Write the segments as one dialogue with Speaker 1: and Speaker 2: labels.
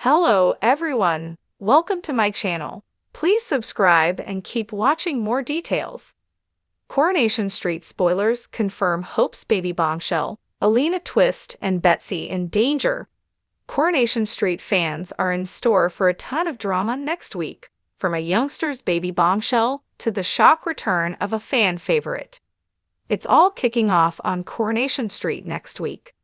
Speaker 1: Hello everyone, welcome to my channel. Please subscribe and keep watching more details. Coronation Street spoilers confirm Hope's baby bombshell, Alina twist and Betsy in danger. Coronation Street fans are in store for a ton of drama next week, from a youngster's baby bombshell to the shock return of a fan favorite. It's all kicking off on Coronation Street next week.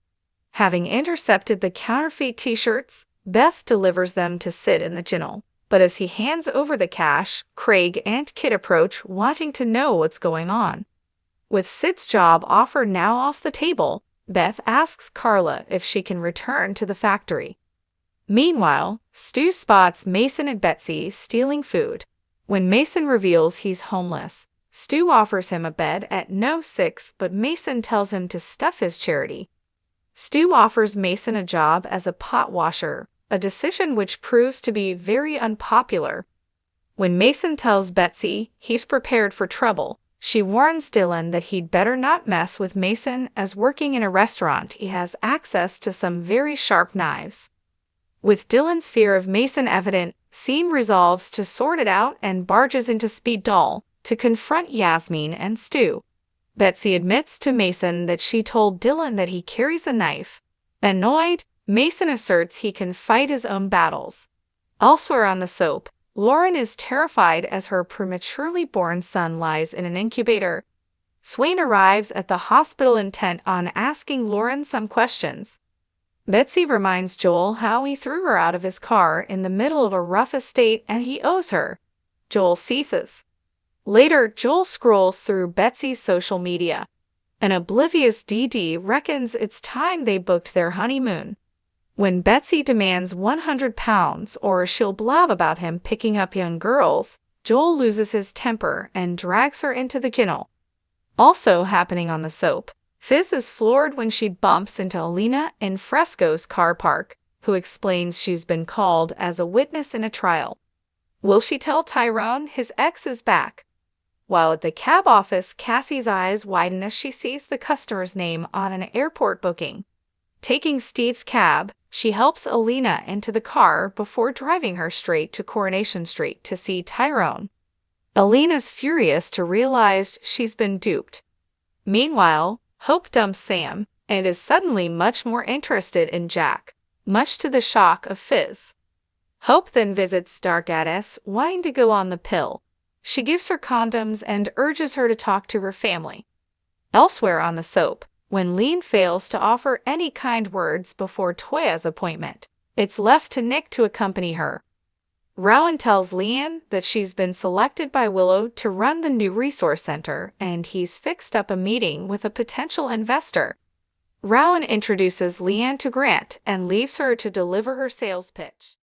Speaker 1: Having intercepted the counterfeit t-shirts, Beth delivers them to Sid in the ginnel, but as he hands over the cash, Craig and Kit approach, wanting to know what's going on. With Sid's job offer now off the table, Beth asks Carla if she can return to the factory. Meanwhile, Stu spots Mason and Betsy stealing food. When Mason reveals he's homeless, Stu offers him a bed at No. 6, but Mason tells him to stuff his charity. Stu offers Mason a job as a pot washer, a decision which proves to be very unpopular. When Mason tells Betsy he's prepared for trouble, she warns Dylan that he'd better not mess with Mason, as working in a restaurant he has access to some very sharp knives. With Dylan's fear of Mason evident, Sean resolves to sort it out and barges into Speed Doll to confront Yasmin and Stu. Betsy admits to Mason that she told Dylan that he carries a knife. Annoyed, Mason asserts he can fight his own battles. Elsewhere on the soap, Lauren is terrified as her prematurely born son lies in an incubator. Swain arrives at the hospital intent on asking Lauren some questions. Betsy reminds Joel how he threw her out of his car in the middle of a rough estate and he owes her. Joel seethes. Later, Joel scrolls through Betsy's social media. An oblivious DD reckons it's time they booked their honeymoon. When Betsy demands 100 pounds or she'll blab about him picking up young girls, Joel loses his temper and drags her into the kennel. Also happening on the soap, Fizz is floored when she bumps into Alina in Fresco's car park, who explains she's been called as a witness in a trial. Will she tell Tyrone his ex is back? While at the cab office, Cassie's eyes widen as she sees the customer's name on an airport booking. Taking Steve's cab, she helps Alina into the car before driving her straight to Coronation Street to see Tyrone. Alina's furious to realize she's been duped. Meanwhile, Hope dumps Sam and is suddenly much more interested in Jack, much to the shock of Fizz. Hope then visits Dark Goddess, wanting to go on the pill. She gives her condoms and urges her to talk to her family. Elsewhere on the soap, when Lean fails to offer any kind words before Toya's appointment, it's left to Nick to accompany her. Rowan tells Leanne that she's been selected by Willow to run the new resource center and he's fixed up a meeting with a potential investor. Rowan introduces Leanne to Grant and leaves her to deliver her sales pitch.